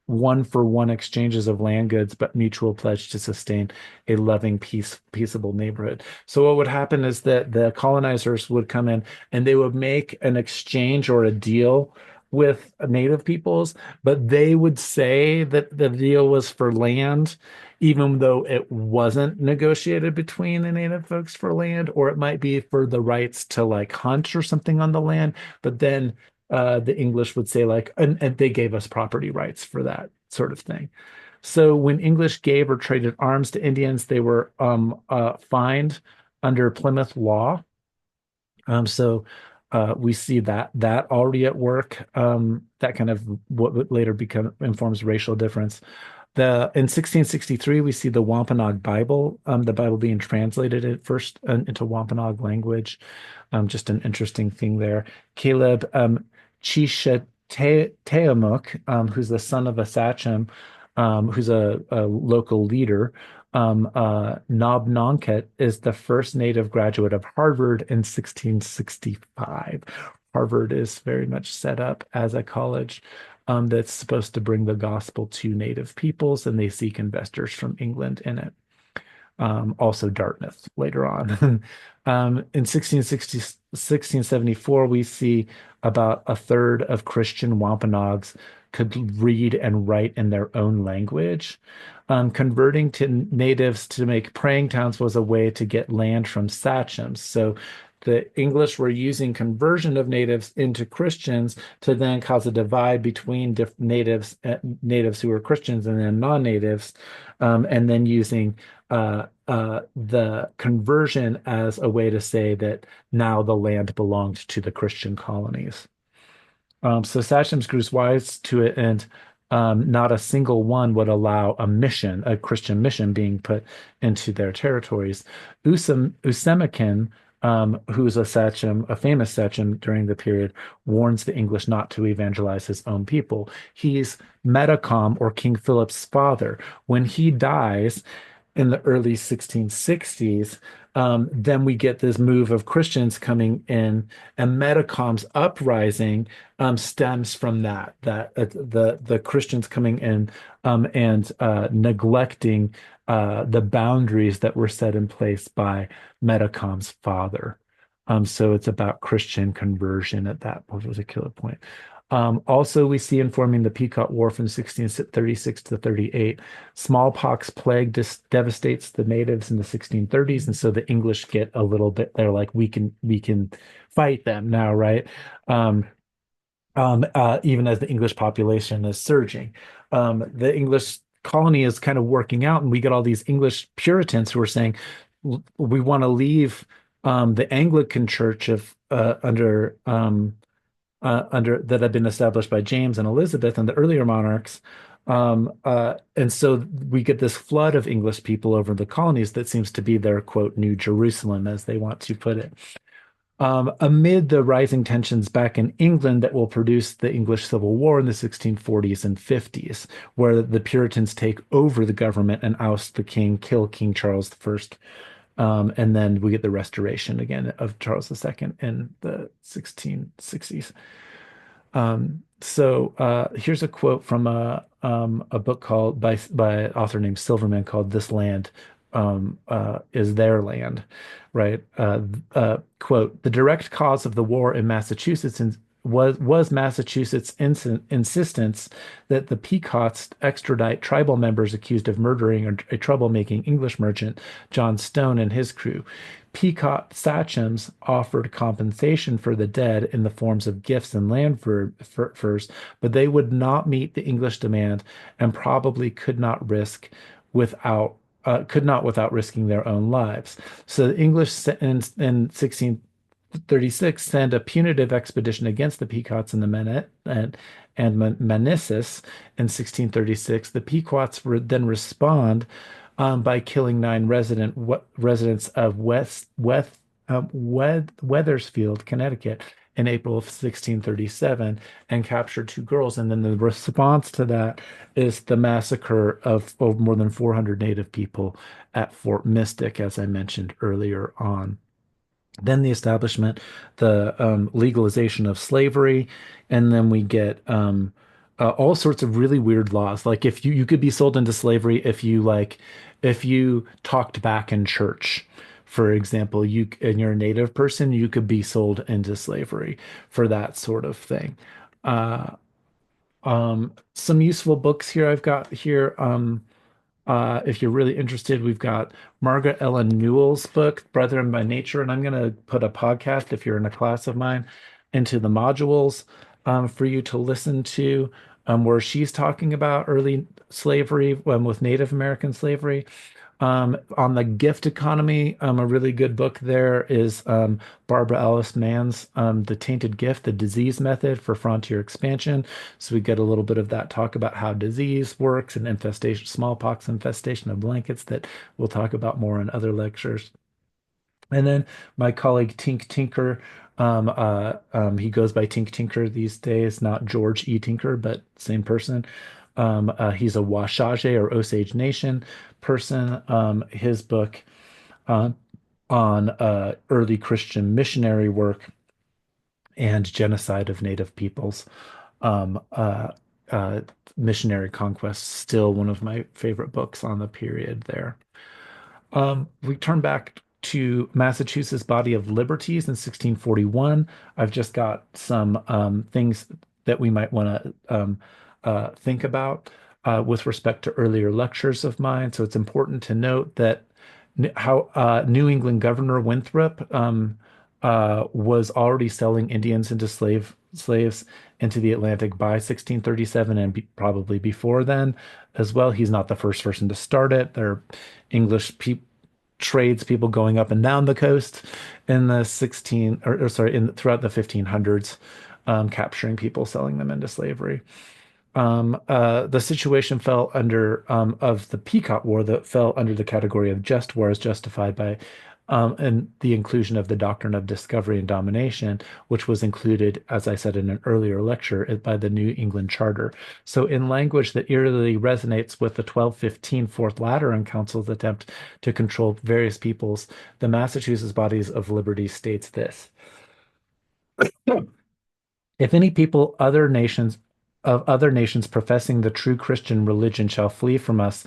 Speaker 1: one-for-one exchanges of land goods, but mutual pledge to sustain a loving, peaceable neighborhood. So what would happen is that the colonizers would come in and they would make an exchange or a deal with native peoples, but they would say that the deal was for land, even though it wasn't negotiated between the native folks for land, or it might be for the rights to like hunt or something on the land. But then the English would say like, and they gave us property rights for that sort of thing. So when English gave or traded arms to Indians, they were fined under Plymouth law. So we see that already at work. That kind of what would later become informs racial difference. In 1663 we see the Wampanoag Bible, the Bible being translated at first into Wampanoag language. Just an interesting thing there. Caleb Chisheteamuk, who's the son of a sachem, who's a local leader. Nob Nonket is the first native graduate of Harvard in 1665. Harvard is very much set up as a college that's supposed to bring the gospel to native peoples, and they seek investors from England in it. Also Dartmouth later on. In 1674, we see about a third of Christian Wampanoags could read and write in their own language. Converting to natives to make praying towns was a way to get land from sachems. So the English were using conversion of natives into Christians to then cause a divide between natives who were Christians and then non-natives, and then using the conversion as a way to say that now the land belonged to the Christian colonies. So Sachems grew wise to it, and not a single one would allow a Christian mission, being put into their territories. Usemakin, who's a sachem, a famous sachem during the period, warns the English not to evangelize his own people. He's Metacom, or King Philip's father. When he dies, in the early 1660s, then we get this move of Christians coming in, and Metacom's uprising stems from the Christians coming in and neglecting the boundaries that were set in place by Metacom's father. So it's about Christian conversion at that particular point. Also, we see informing the Pequot War from 1636 to 38, smallpox plague devastates the natives in the 1630s, and so the English get a little bit. They're like, we can fight them now, right? Even as the English population is surging, the English colony is kind of working out, and we get all these English Puritans who are saying we want to leave the Anglican Church of under that had been established by James and Elizabeth and the earlier monarchs. And so we get this flood of English people over the colonies that seems to be their quote New Jerusalem, as they want to put it. Amid the rising tensions back in England that will produce the English Civil War in the 1640s and 50s, where the Puritans take over the government and oust the king, kill King Charles I. And then we get the restoration again of Charles II in the 1660s. Here's a quote from a book called by an author named Silverman called "This Land is Their Land," right? Quote: "The direct cause of the war in Massachusetts was Massachusetts' insistence that the Pequots extradite tribal members accused of murdering a troublemaking English merchant, John Stone, and his crew. Pequot sachems offered compensation for the dead in the forms of gifts and land furs, but they would not meet the English demand and probably could not without risking their own lives. So the English in 16 1636 send a punitive expedition against the Pequots and the Manises in 1636. The Pequots then respond by killing nine residents of Wethersfield, Connecticut, in April of 1637, and capture two girls. And then the response to that is the massacre of more than 400 Native people at Fort Mystic, as I mentioned earlier on. Then the establishment, the legalization of slavery, and then we get all sorts of really weird laws. Like if you could be sold into slavery if you talked back in church, for example, you and you're a native person, you could be sold into slavery for that sort of thing. Uh, some useful books here I've got here. If you're really interested, we've got Margaret Ellen Newell's book, Brethren by Nature, and I'm going to put a podcast, if you're in a class of mine, into the modules for you to listen to, where she's talking about early slavery with Native American slavery. On the gift economy, a really good book there is Barbara Alice Mann's The Tainted Gift, the Disease Method for Frontier Expansion. So we get a little bit of that talk about how disease works and infestation, smallpox infestation of blankets that we'll talk about more in other lectures. And then my colleague Tink Tinker, he goes by Tink Tinker these days, not George E. Tinker, but same person. He's a Washaje or Osage Nation person. His book uh, on early Christian missionary work and genocide of Native peoples, um, uh, uh, missionary conquest, still one of my favorite books on the period there. We turn back to Massachusetts Body of Liberties in 1641. I've just got some things that we might want to think about with respect to earlier lectures of mine. So it's important to note that how New England Governor Winthrop was already selling Indians into slaves into the Atlantic by 1637 and probably before then as well. He's not the first person to start it. There are English trades people going up and down the coast in the 16 or sorry in throughout the 1500s, capturing people, selling them into slavery. The situation fell under of the Pequot War that fell under the category of just war as justified by and the inclusion of the doctrine of discovery and domination, which was included, as I said in an earlier lecture, by the New England Charter. So, in language that eerily resonates with the 1215 Fourth Lateran Council's attempt to control various peoples, the Massachusetts Bodies of Liberty states this. If any people, other nations professing the true Christian religion shall flee from us,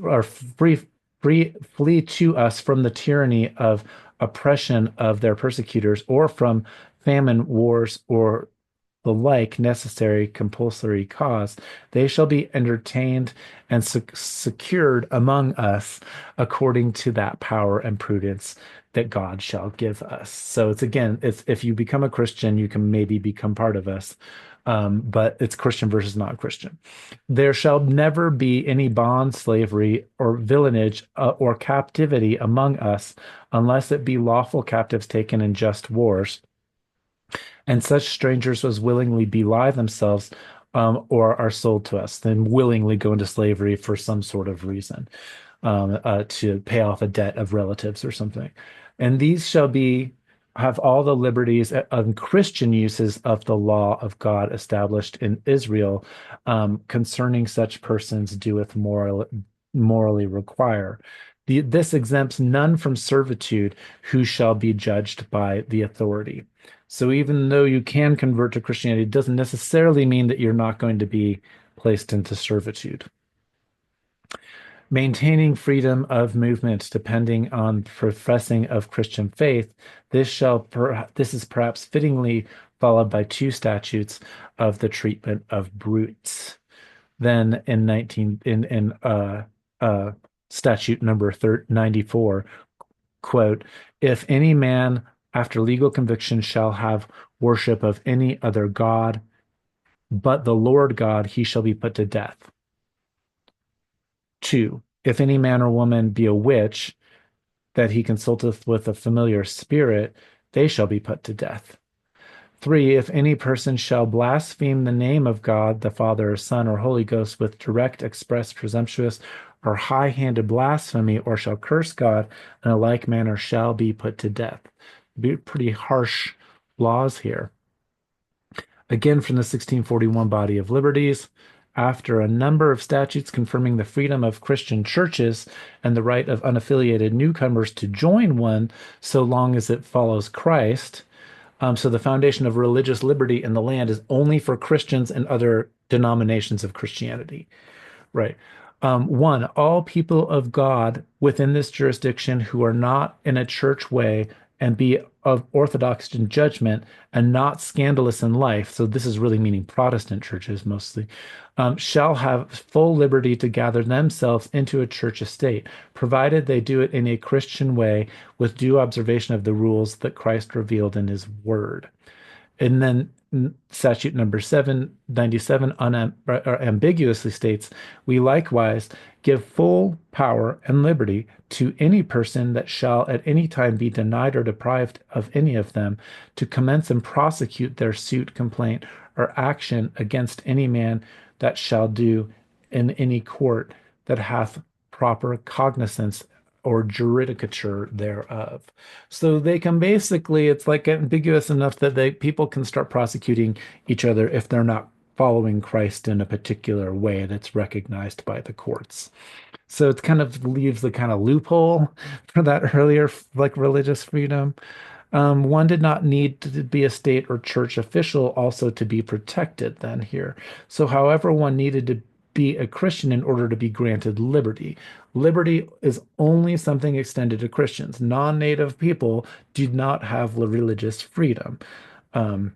Speaker 1: or flee to us from the tyranny of oppression of their persecutors, or from famine, wars, or the like necessary compulsory cause, they shall be entertained and secured among us according to that power and prudence that God shall give us. So it's again, it's if you become a Christian, you can maybe become part of us. But it's Christian versus not Christian. There shall never be any bond, slavery, or villanage or captivity among us, unless it be lawful captives taken in just wars and such strangers as willingly belie themselves or are sold to us, then willingly go into slavery for some sort of reason, to pay off a debt of relatives or something. And these shall be have all the liberties and Christian uses of the law of God established in Israel concerning such persons doeth morally require. This exempts none from servitude who shall be judged by the authority. So even though you can convert to Christianity, it doesn't necessarily mean that you're not going to be placed into servitude. Maintaining freedom of movement depending on professing of Christian faith, this is perhaps fittingly followed by two statutes of the treatment of brutes. Then in 19 in statute number 94, quote, if any man after legal conviction shall have worship of any other God but the Lord God, he shall be put to death. Two, if any man or woman be a witch, that he consulteth with a familiar spirit, they shall be put to death. 3, if any person shall blaspheme the name of God, the Father, or Son, or Holy Ghost with direct, express, presumptuous, or high-handed blasphemy, or shall curse God in a like manner, shall be put to death. Be pretty harsh laws here. Again, from the 1641 Body of Liberties, after a number of statutes confirming the freedom of Christian churches and the right of unaffiliated newcomers to join one so long as it follows Christ. So the foundation of religious liberty in the land is only for Christians and other denominations of Christianity. Right. One, all people of God within this jurisdiction who are not in a church way and be of orthodox in judgment and not scandalous in life, so this is really meaning Protestant churches mostly, shall have full liberty to gather themselves into a church estate, provided they do it in a Christian way with due observation of the rules that Christ revealed in his word. And then statute number 797 ambiguously states, we likewise give full power and liberty to any person that shall at any time be denied or deprived of any of them to commence and prosecute their suit, complaint, or action against any man that shall do in any court that hath proper cognizance or juridicature thereof. So they can basically, it's like ambiguous enough that people can start prosecuting each other if they're not following Christ in a particular way that's recognized by the courts. So it kind of leaves the kind of loophole for that earlier, like religious freedom. One did not need to be a state or church official also to be protected then here. So, however, one needed to be a Christian in order to be granted liberty. Liberty is only something extended to Christians. Non-native people do not have religious freedom. Um,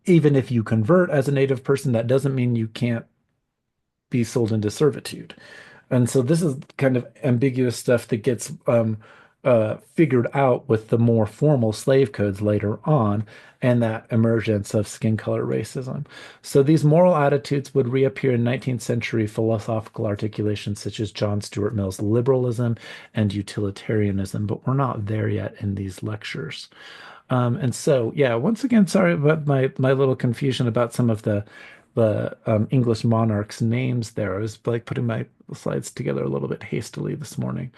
Speaker 1: Even if you convert as a native person, that doesn't mean you can't be sold into servitude. And so this is kind of ambiguous stuff that gets figured out with the more formal slave codes later on and that emergence of skin color racism. So these moral attitudes would reappear in 19th century philosophical articulations such as John Stuart Mill's liberalism and utilitarianism, but we're not there yet in these lectures. And so, yeah, once again, sorry about my little confusion about some of the English monarchs' names there. I was like putting my slides together a little bit hastily this morning.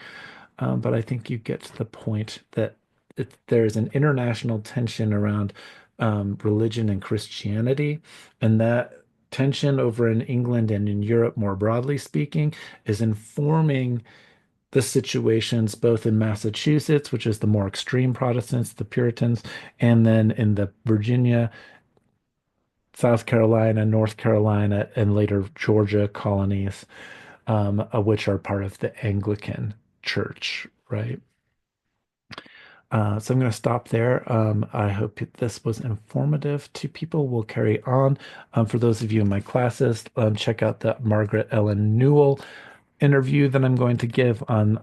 Speaker 1: But I think you get to the point that there's an international tension around religion and Christianity, and that tension over in England and in Europe, more broadly speaking, is informing the situations both in Massachusetts, which is the more extreme Protestants, the Puritans, and then in the Virginia, South Carolina, North Carolina, and later Georgia colonies, which are part of the Anglican Church, right? So I'm going to stop there. I hope this was informative to people. We'll carry on. For those of you in my classes, check out the Margaret Ellen Newell interview that I'm going to give on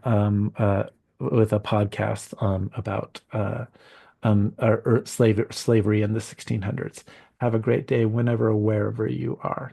Speaker 1: with a podcast about slavery in the 1600s. Have a great day whenever, wherever you are.